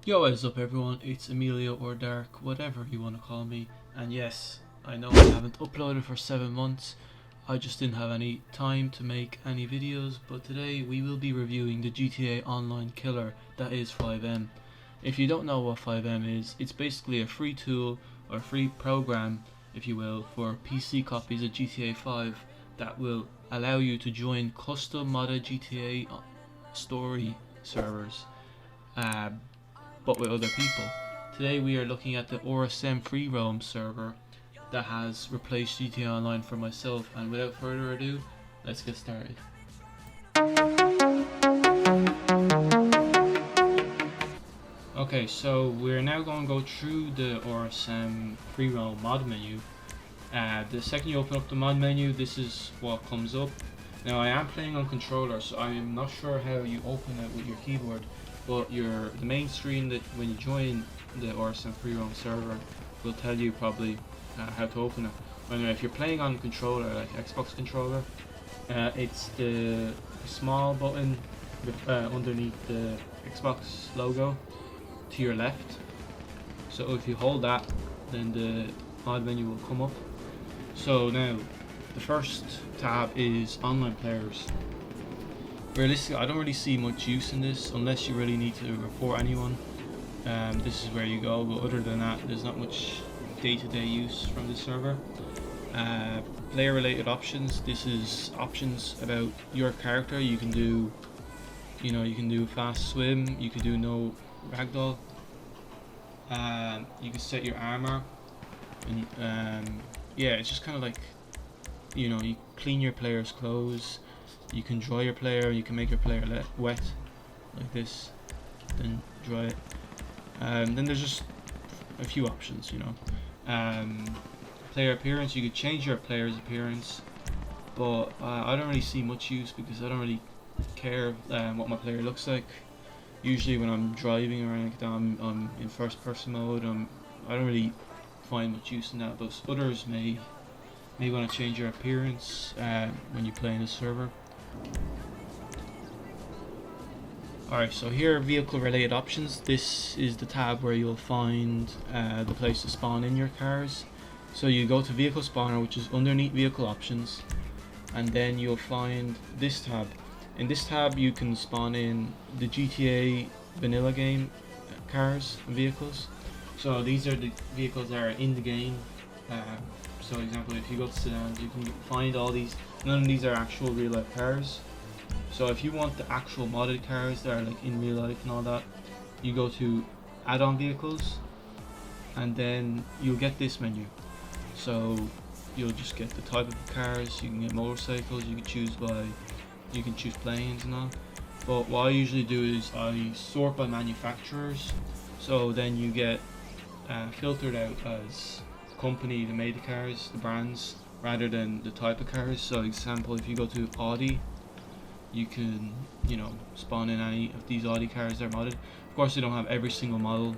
Yo, what is up everyone, it's Emilio or Dark, whatever you want to call me. And yes, I know I haven't uploaded for 7 months, I just didn't have any time to make any videos, but today we will be reviewing the GTA Online killer that is Fivem. If you don't know what Fivem is, it's basically a free tool or free program, if you will, for PC copies of GTA 5 that will allow you to join custom modded GTA story servers. But with other people. Today we are looking at the RSM Freeroam server that has replaced GTA Online for myself, and without further ado, let's get started. Okay, so we're now going to go through the RSM Freeroam mod menu. The second you open up the mod menu, this is what comes up. Now I am playing on controller, so I'm not sure how you open it with your keyboard. But the main screen that when you join the RSM Freeroam server will tell you probably how to open it. Anyway, if you're playing on controller, like Xbox controller, it's the small button underneath the Xbox logo to your left. So if you hold that, then the mod menu will come up. So now, the first tab is online players. Realistically, I don't really see much use in this unless you really need to report anyone. This is where you go, but other than that, there's not much day-to-day use from this server. Player-related options. This is options about your character. You can do, you can do fast swim. You can do no ragdoll. You can set your armor, and yeah, it's just kind of like, you clean your player's clothes. You can dry your player, you can make your player wet, like this, then dry it. Then there's just a few options, Player appearance, you could change your player's appearance, but I don't really see much use because I don't really care what my player looks like. Usually when I'm driving or anything like that, I'm in first person mode, I don't really find much use in that, but others may want to change your appearance when you play in the server. Alright, so here are vehicle related options. This is the tab where you'll find the place to spawn in your cars. So you go to vehicle spawner, which is underneath vehicle options, and then you'll find this tab. In this tab you can spawn in the GTA vanilla game cars and vehicles. So these are the vehicles that are in the game. So example, if you go to sedans, you can find all these. None of these are actual real life cars. So if you want the actual modded cars that are like in real life and all that, you go to add-on vehicles, and then you'll get this menu. So you'll just get the type of cars. You can get motorcycles. You can choose planes and all. But what I usually do is I sort by manufacturers. So then you get filtered out as company that made the cars, the brands, rather than the type of cars. So example, if you go to Audi, you can spawn in any of these Audi cars that are modded. Of course they don't have every single model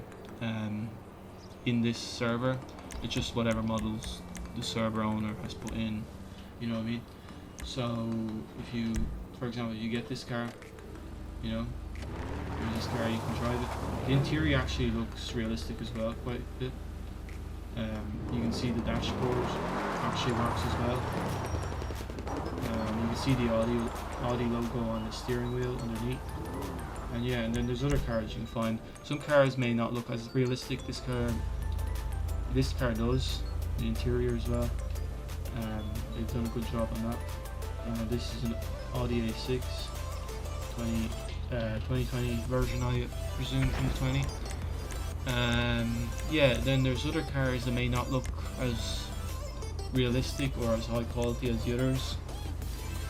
in this server, it's just whatever models the server owner has put in, you know what I mean. So if you, for example, you get this car, there's this car, you can drive it. The interior actually looks realistic as well, quite a bit. You can see the dashboard actually works as well. You can see the Audi logo on the steering wheel underneath. And yeah, and then there's other cars you can find. Some cars may not look as realistic. This car does. The interior as well. They've done a good job on that. This is an Audi A6 2020 version, I presume 2020. Yeah, then there's other cars that may not look as realistic or as high quality as the others,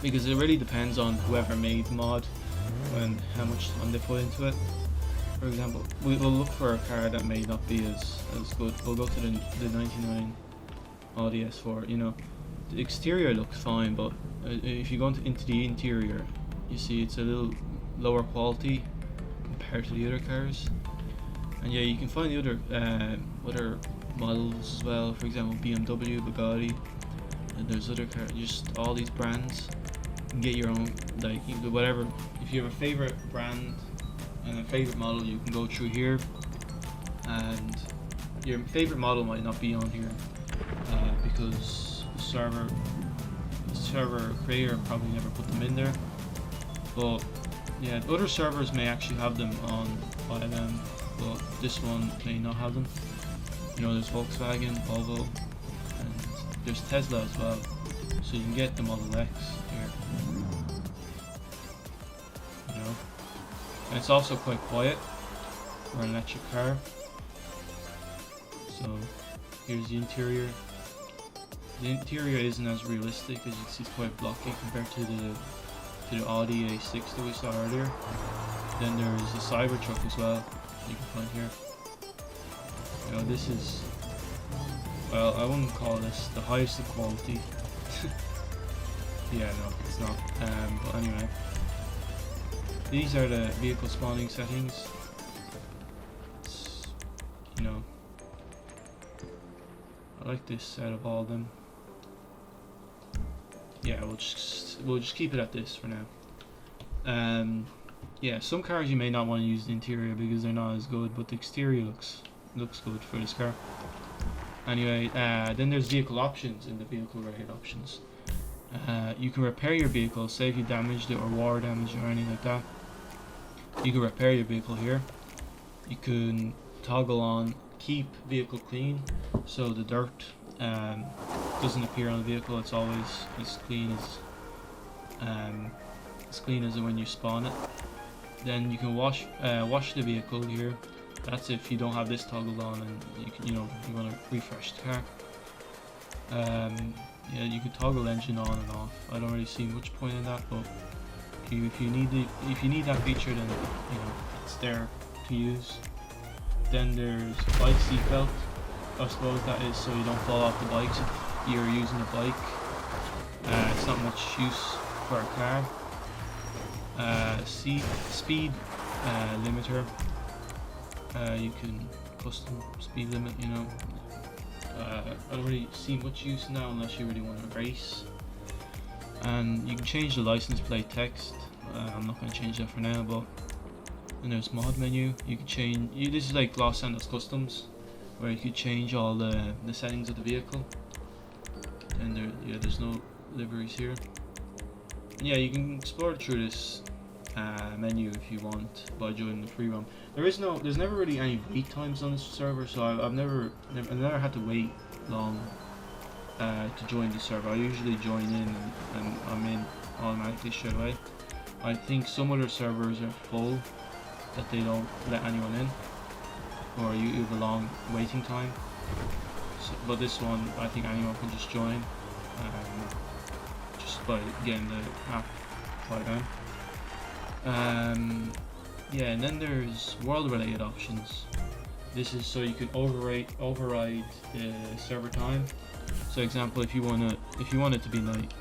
because it really depends on whoever made the mod and how much time they put into it. For example, we'll look for a car that may not be as good. We'll go to the 99 Audi S4. The exterior looks fine, but if you go into the interior, you see it's a little lower quality compared to the other cars. And yeah, you can find the other models as well. For example, BMW, Bugatti, and there's other cars. Just all these brands. You can get your own, like, you can do whatever. If you have a favorite brand and a favorite model, you can go through here and your favorite model might not be on here because the server creator probably never put them in there. But yeah, other servers may actually have them on Fivem, but this one may not have them. You know, there's Volkswagen, Volvo, and there's Tesla as well. So you can get the Model X here. You know, and it's also quite quiet for an electric car. So here's the interior. The interior isn't as realistic, as you can see it's quite blocky compared to the Audi A6 that we saw earlier. Then there's the Cybertruck as well, you can find here. You know, this is, well, I wouldn't call this the highest of quality. Yeah, no, it's not. But anyway, these are the vehicle spawning settings. It's, you know, I like this out of all of them. Yeah, we'll just keep it at this for now. Yeah, some cars you may not want to use the interior because they're not as good, but the exterior looks good for this car. Anyway, then there's vehicle options in the vehicle related options. You can repair your vehicle, say if you damaged it or war damage or anything like that. You can repair your vehicle here. You can toggle on keep vehicle clean, so the dirt doesn't appear on the vehicle. It's always as clean as when you spawn it. Then you can wash the vehicle here. That's if you don't have this toggled on and you want to refresh the car. Yeah, you can toggle engine on and off. I don't really see much point in that, but if you need that feature, then it's there to use. Then there's bike seatbelt. I suppose that is so you don't fall off the bikes if you're using a bike. It's not much use for a car. Speed limiter. You can custom speed limit. I don't really see much use in that unless you really want to race. And you can change the license plate text. I'm not going to change that for now, but. And there's mod menu. You can change. This is like Los Santos Customs, where you can change all the settings of the vehicle. And there's no liveries here. And yeah, you can explore through this menu if you want by joining the Freeroam. There's never really any wait times on this server, so I've never had to wait long to join the server. I usually join in and I'm in automatically straight away. I think some other servers are full, that they don't let anyone in, or you have a long waiting time. So, but this one, I think anyone can just join, just by getting the app Fivem. Yeah, and then there's world-related options. This is so you can override the server time. So, example, if you want it to be night,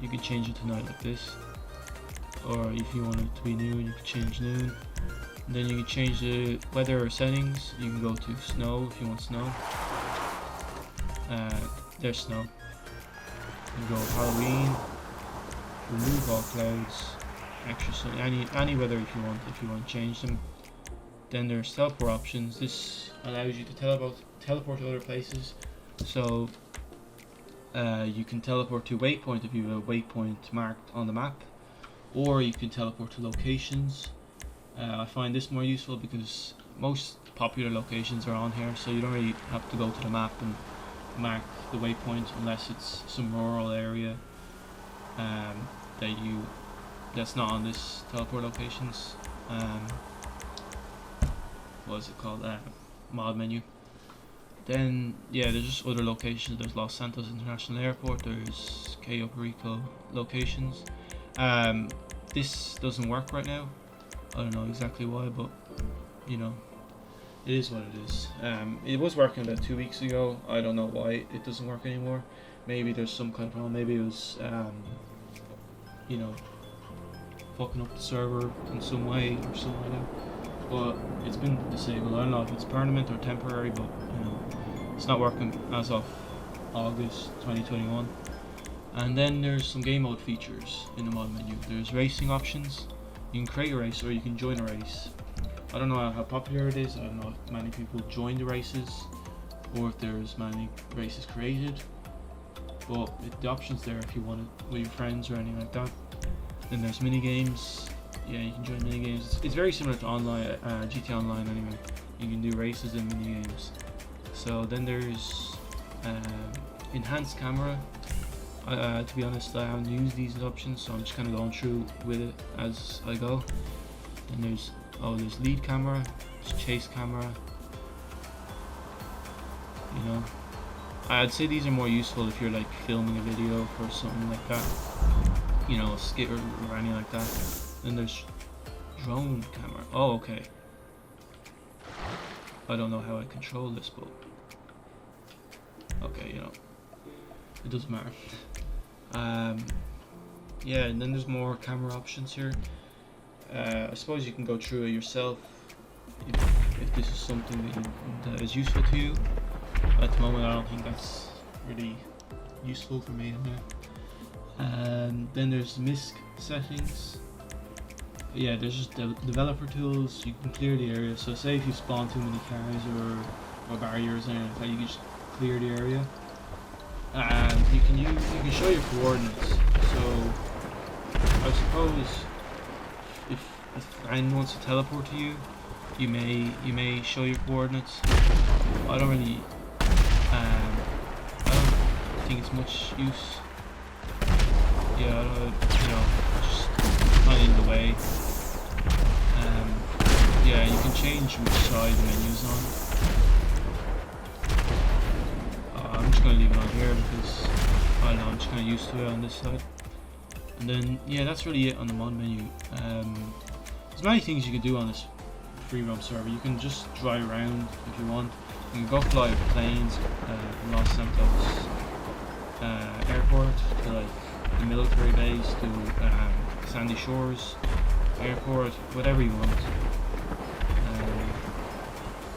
you can change it to night like this. Or if you want it to be noon, you can change noon. And then you can change the weather settings. You can go to snow if you want snow. There's snow. You can go Halloween, remove all clouds, extra sun, any weather if you want to change them. Then there's teleport options. This allows you to teleport to other places. So you can teleport to a waypoint if you have a waypoint marked on the map, or you can teleport to locations. I find this more useful because most popular locations are on here, so you don't really have to go to the map and mark the waypoint unless it's some rural area that's not on this teleport locations. What is it called? Mod menu. Then yeah, there's just other locations. There's Los Santos International Airport. There's Cayo Perico locations. This doesn't work right now. I don't know exactly why, but it is what it is. It was working about 2 weeks ago. I don't know why it doesn't work anymore. Maybe there's some kind of problem. Maybe it was fucking up the server in some way or something like that. But it's been disabled. I don't know if it's permanent or temporary, but it's not working as of August 2021. And then there's some game mode features in the mod menu. There's racing options. You can create a race or you can join a race. I don't know how popular it is. I don't know if many people join the races or if there's many races created. But the option's there if you want it with your friends or anything like that. Then there's mini games. Yeah, you can join mini games. It's very similar to online, GT Online anyway. You can do races and mini games. So then there's enhanced camera. To be honest, I haven't used these options, so I'm just kind of going through with it as I go. And there's lead camera, there's chase camera. You know, I'd say these are more useful if you're like filming a video for something like that. You know, a skit or anything like that. Then there's drone camera. Oh, okay. I don't know how I control this, but okay, you know, it doesn't matter. Yeah, and then there's more camera options here. I suppose you can go through it yourself if this is something that is useful to you. At the moment, I don't think that's really useful for me. Then there's MISC settings. Yeah, there's just developer tools. You can clear the area. So say if you spawn too many cars or barriers or anything like that, you can just clear the area. And you can show your coordinates. So I suppose if anyone wants to teleport to you, you may show your coordinates. I don't really I don't think it's much use. Yeah, I don't, you know, just kind of in the way. Yeah, you can change which side the menu's on. I'm just going to leave it on here because I don't know, I'm just kind of used to it on this side. And then, yeah, that's really it on the mod menu. There's many things you can do on this Freeroam server. You can just drive around if you want. You can go fly planes from Los Santos airport to like the military base, to Sandy Shores airport, whatever you want.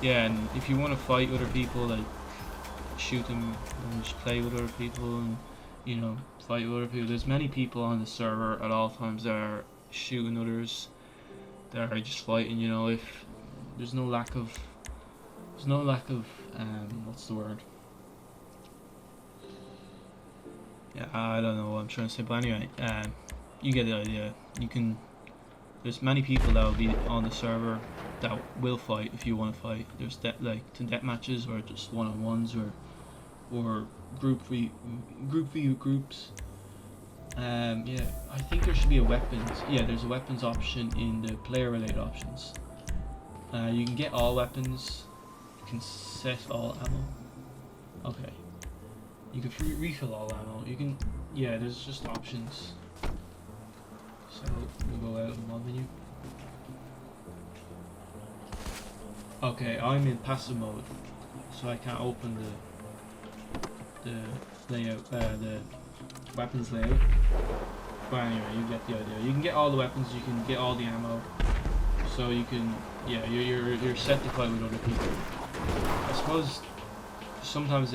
Yeah, and if you want to fight other people, like shoot them and just play with other people and, you know, fight with other people. There's many people on the server at all times that are shooting others, that are just fighting, you know. If there's no lack of what's the word? Yeah, I don't know what I'm trying to say, but anyway, you get the idea. There's many people that will be on the server that will fight if you want to fight. There's like to death matches or just one-on-ones or group v groups. Yeah, I think there should be a weapons. Yeah, there's a weapons option in the player-related options. You can get all weapons. You can set all ammo. Okay. You can refill all ammo. You can. Yeah, there's just options. So we'll go out of the mod menu. Okay, I'm in passive mode, so I can't open the layout, the weapons layout. But anyway, you get the idea. You can get all the weapons. You can get all the ammo. So you can, yeah, you're set to fight with other people. I suppose sometimes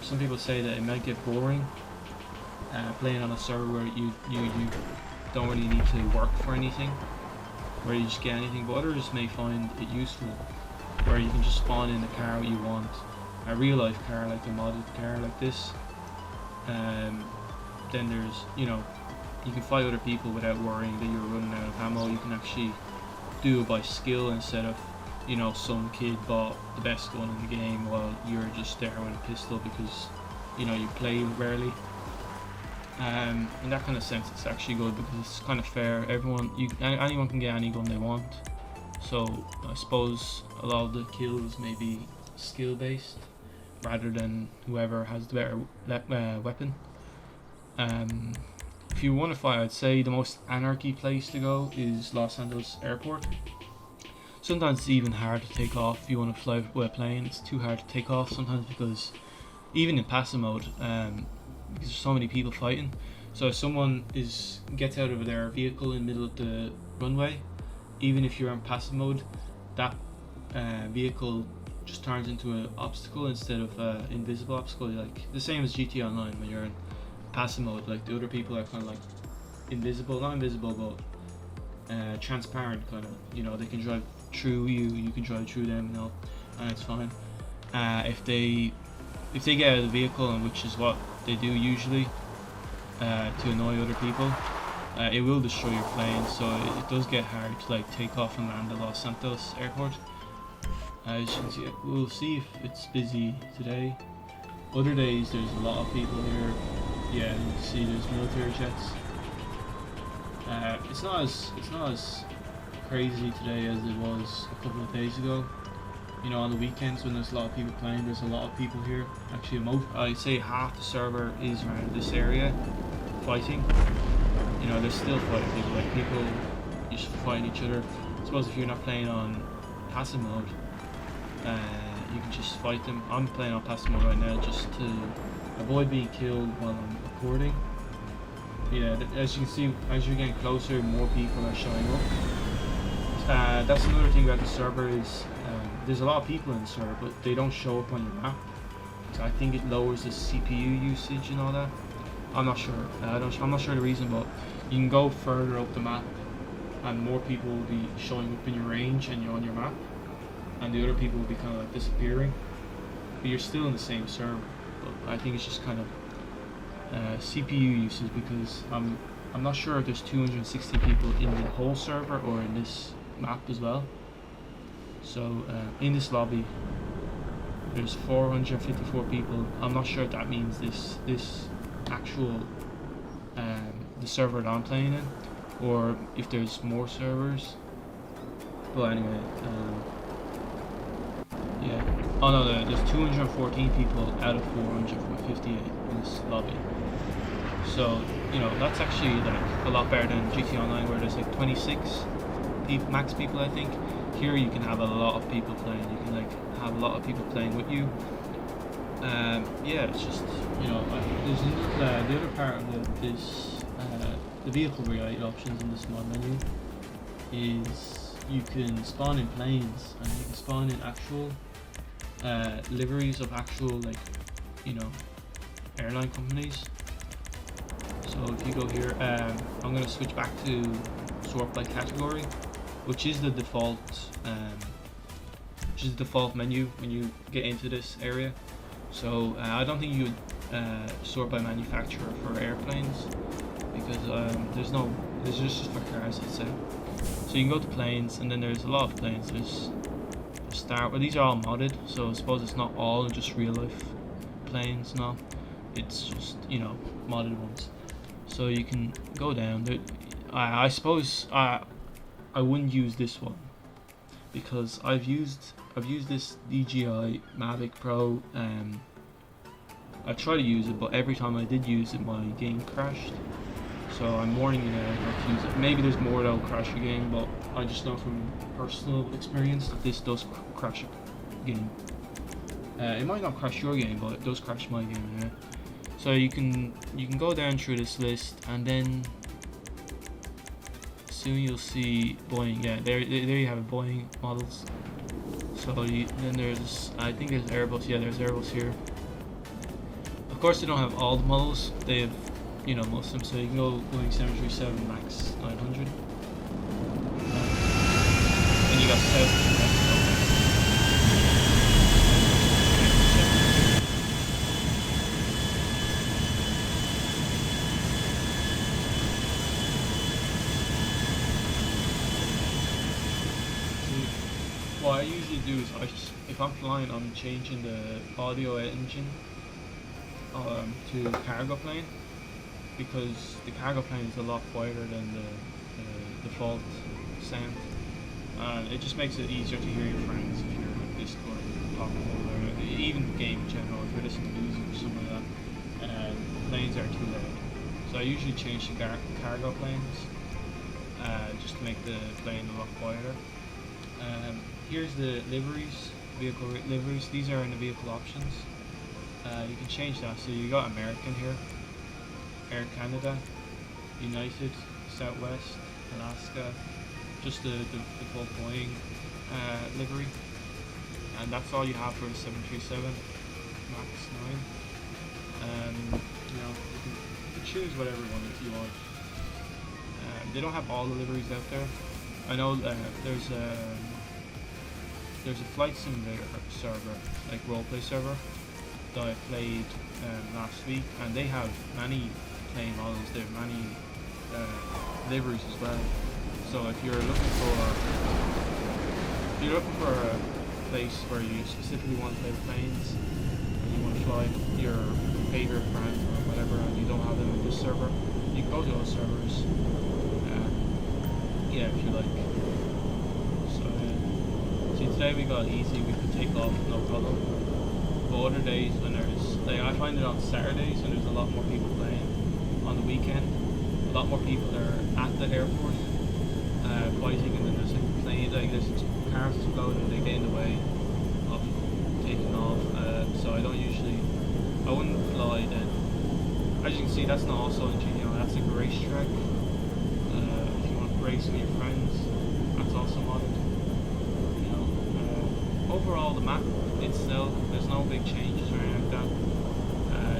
some people say that it might get boring playing on a server where you don't really need to work for anything, where you just get anything, but others may find it useful, where you can just spawn in the car you want, a real life car, like a modded car like this. Then there's, you know, you can fight other people without worrying that you're running out of ammo. You can actually do it by skill instead of, you know, some kid bought the best gun in the game while you're just there with a pistol because, you know, you play rarely. In that kind of sense, it's actually good because it's kind of fair. Anyone can get any gun they want. So I suppose a lot of the kills may be skill based rather than whoever has the better weapon. If you want to fight, I'd say the most anarchy place to go is Los Santos Airport. Sometimes it's even hard to take off if you want to fly with a plane. It's too hard to take off sometimes because even in passive mode, because there's so many people fighting. So if someone gets out of their vehicle in the middle of the runway, even if you're in passive mode, that vehicle just turns into an obstacle instead of invisible obstacle. Like the same as GT Online when you're in passive mode, like the other people are kind of like invisible, not invisible, but transparent kind of. You know, they can drive through you, you can drive through them, you know, and it's fine. If they get out of the vehicle, and which is what they do usually, to annoy other people, it will destroy your plane. So it does get hard to like take off and land at Los Santos Airport. As you can see, we'll see if it's busy today. Other days there's a lot of people here. Yeah, you can see there's military jets. It's not as crazy today as it was a couple of days ago. You know, on the weekends when there's a lot of people playing, there's a lot of people here. Actually, I'd say half the server is around this area fighting. You know, there's still fighting people. Like people used to fight each other. I suppose if you're not playing on passive mode, you can just fight them. I'm playing on passive mode right now just to avoid being killed while I'm recording. Yeah, as you can see, as you're getting closer, more people are showing up. That's another thing about the server is there's a lot of people in the server, but they don't show up on your map. So I think it lowers the CPU usage and all that. I'm not sure. I'm not sure the reason, but you can go further up the map, and more people will be showing up in your range and you're on your map, and the other people will be kind of like disappearing. But you're still in the same server. But I think it's just kind of CPU usage, because I'm not sure if there's 260 people in the whole server or in this map as well. So in this lobby there's 454 people. I'm not sure if that means this actual the server that I'm playing in, or if there's more servers. But anyway, yeah. Oh no, there's 214 people out of 458 in this lobby. So, you know, that's actually like a lot better than GT Online, where there's like 26 max people, I think. Here you can have a lot of people playing. You can like have a lot of people playing with you. Yeah, it's just, you know, there's the other part of the vehicle related options in this mod menu is you can spawn in planes, and you can spawn in actual liveries of actual, like, you know, airline companies. So if you go here, I'm going to switch back to sort by category, which is the default menu when you get into this area. So I don't think you would sort by manufacturer for airplanes, because there's just for cars, I'd say. So you can go to planes, and then there's a lot of planes. There's these are all modded, so I suppose it's not all just real life planes, no. It's just, you know, modded ones. So you can go down. I suppose I wouldn't use this one, because I've used this DJI Mavic Pro. I tried to use it, but every time I did use it, my game crashed. So I'm warning you now not to use it. Maybe there's more that'll crash your game, but I just know from personal experience that this does crash a game. It might not crash your game, but it does crash my game. Yeah. So you can go down through this list, and then soon you'll see Boeing. Yeah, there you have it, Boeing models. So then there's, I think there's Airbus. Yeah, there's Airbus here. Of course, they don't have all the models. They have, you know, most of them. So you can go Boeing 737 Max 900. And you got 7. What I usually do is if I'm flying, I'm changing the audio engine to cargo plane, because the cargo plane is a lot quieter than the default sound, and it just makes it easier to hear your friends if you're on Discord talking over, even the game in general. If you're listening to music or something like that, planes are too loud. So I usually change to cargo planes, just to make the plane a lot quieter. Here's the liveries, vehicle liveries. These are in the vehicle options. You can change that. So you got American here, Air Canada, United, Southwest, Alaska, just the default Boeing livery, and that's all you have for the 737 Max 9. You know, you can choose whatever one if you want. They don't have all the liveries out there. I know there's a flight simulator server, like roleplay server, that I played last week, and they have many plane models. They have many liveries as well. So if you're looking for a place where you specifically want to play planes, and you want to fly your favorite brand or whatever, and you don't have them on this server, you can go to those servers. Yeah, if you like. So see, today we got easy. We could take off, no problem. But other days when there's, like, I find it on Saturdays when there's a lot more people playing. On the weekend, a lot more people are at the airport fighting, and then there's like plane, like there's cars exploding, and they get in the way of taking off. So I wouldn't fly then. As you can see, that's not also in GTO, that's like a racetrack. If you want to race with your friends, that's also modded. You know, overall the map itself, there's no big changes or anything like that.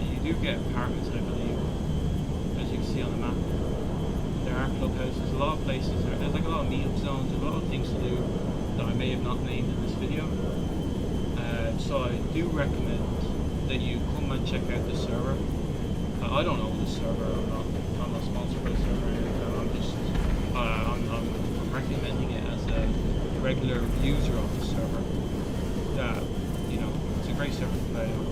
You do get apartments, I believe, as you can see on the map. There are clubhouses, a lot of places, there's like a lot of meetup zones, a lot of things to do that I may have not named in this video. So I do recommend that you come and check out the server. I don't know the server, I'm not sponsored by the server or anything. I'm recommending it as a regular user of the server. That, you know, it's a great server to play on.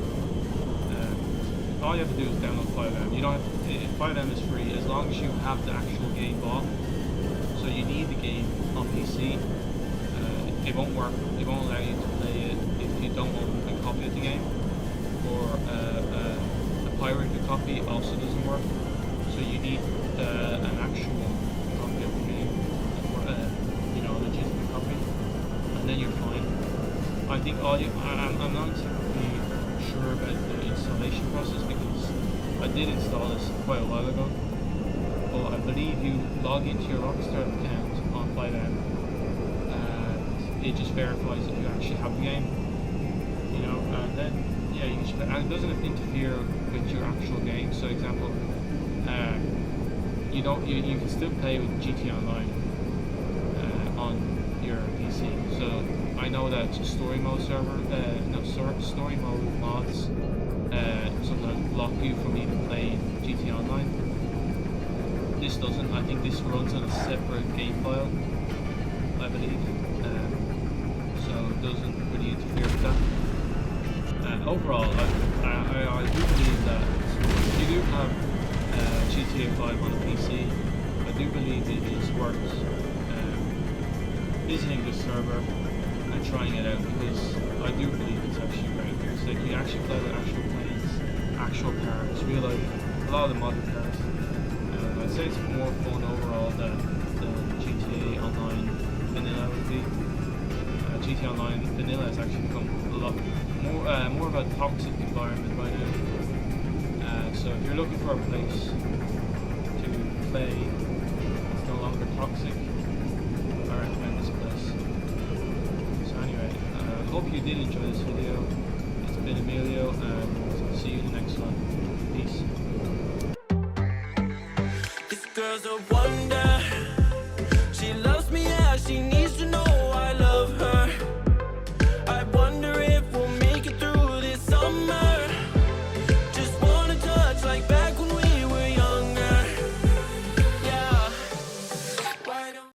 All you have to do is download Fivem. You don't have to, Fivem is free as long as you have the actual game bought. So you need the game on PC. It won't work. It won't allow you to play it if you don't own a copy of the game. Or a pirated copy also doesn't work. So you need an actual copy of the game, you know, a legitimate copy, and then you're fine. I think I'm not exactly sure about the installation process because I did install this quite a while ago, but I believe you log into your Rockstar account on Fivem and it just verifies that you actually have the game, you know, and then yeah, you should, and it doesn't interfere with your actual game. So example, you can still play with GT Online on your PC. So I know that story mode story mode mods sometimes block you from even playing GT Online. This doesn't. I think this runs on a separate game file, I believe. So it doesn't really interfere with that. Overall, I do believe that if you do have GTA 5 on a PC, I do believe it is worth visiting the server and trying it out, because I do believe it's actually great. It's like you actually play with actual planes, actual cars, real life, a lot of the modern cars. I'd say it's more fun overall than the GTA Online vanilla would be. GTA Online vanilla has actually become a lot more of a toxic environment right now. So if you're looking for a place to play that's no longer toxic, I recommend this place. So anyway, I hope you did enjoy this video. It's been Emilio, and see you in the next one. Peace. This girl's a wonder.